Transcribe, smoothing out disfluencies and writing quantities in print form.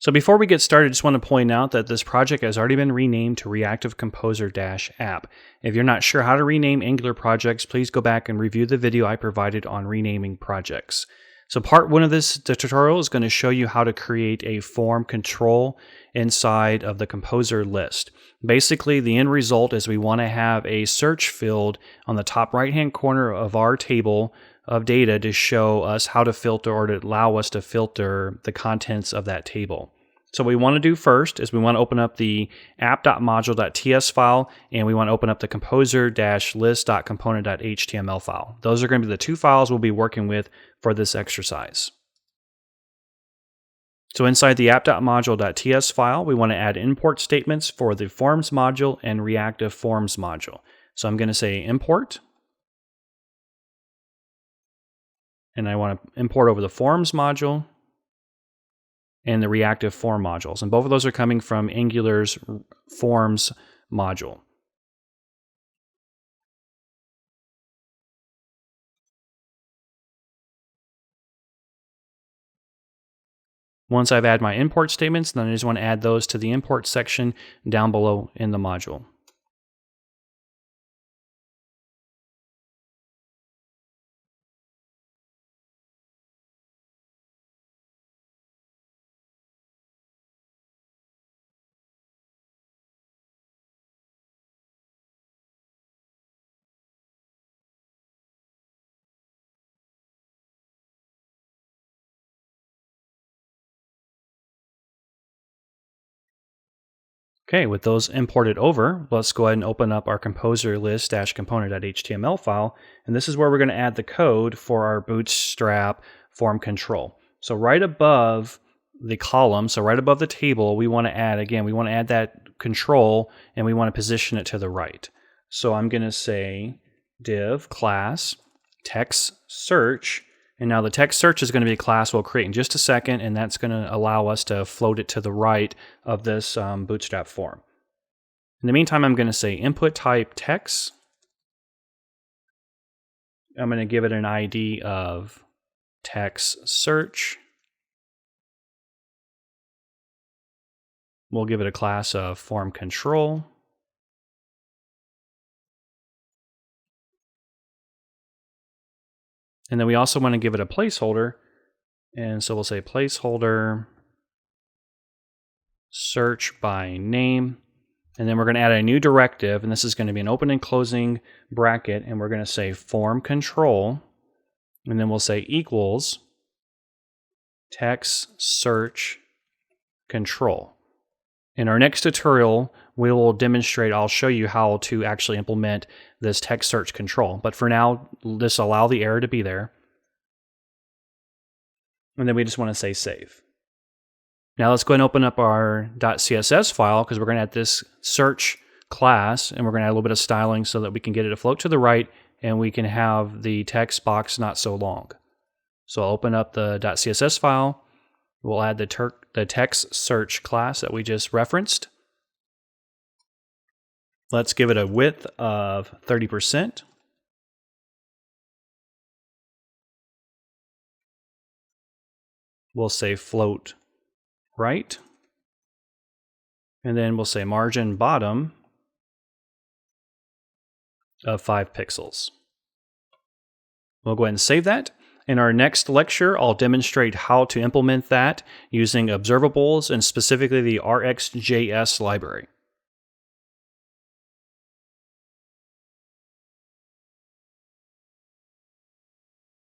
So before we get started, I just want to point out that this project has already been renamed to Reactive Composer-App. If you're not sure how to rename Angular projects, please go back and review the video I provided on renaming projects. So part one of the tutorial is going to show you how to create a form control inside of the Composer list. Basically, the end result is we want to have a search field on the top right-hand corner of our table of data to show us how to filter or to allow us to filter the contents of that table. So what we want to do first is we want to open up the app.module.ts file and we want to open up the composer-list.component.html file. Those are going to be the two files we'll be working with for this exercise. So inside the app.module.ts file, we want to add import statements for the forms module and reactive forms module. So I'm going to say import. And I want to import over the forms module and the reactive form modules. And both of those are coming from Angular's forms module. Once I've added my import statements, then I just want to add those to the import section down below in the module. Okay, with those imported over, let's go ahead and open up our composer list-component.html file, and this is where we're going to add the code for our Bootstrap form control. So right above the column, so right above the table, we want to add, again, we want to add that control, and we want to position it to the right. So I'm going to say div class text search. And now the text search is going to be a class we'll create in just a second, and that's going to allow us to float it to the right of this Bootstrap form. In the meantime, I'm going to say input type text. I'm going to give it an ID of text search. We'll give it a class of form control. And then we also want to give it a placeholder. And so we'll say placeholder search by name. And then we're going to add a new directive. And this is going to be an open and closing bracket. And we're going to say form control. And then we'll say equals text search control. In our next tutorial, we will demonstrate, I'll show you how to actually implement this text search control. But for now, just allow the error to be there. And then we just want to say save. Now let's go ahead and open up our .css file because we're going to add this search class and we're going to add a little bit of styling so that we can get it to float to the right and we can have the text box not so long. So I'll open up the .css file. We'll add the text search class that we just referenced. Let's give it a width of 30%. We'll say float right. And then we'll say margin bottom of 5 pixels. We'll go ahead and save that. In our next lecture, I'll demonstrate how to implement that using observables and specifically the RxJS library.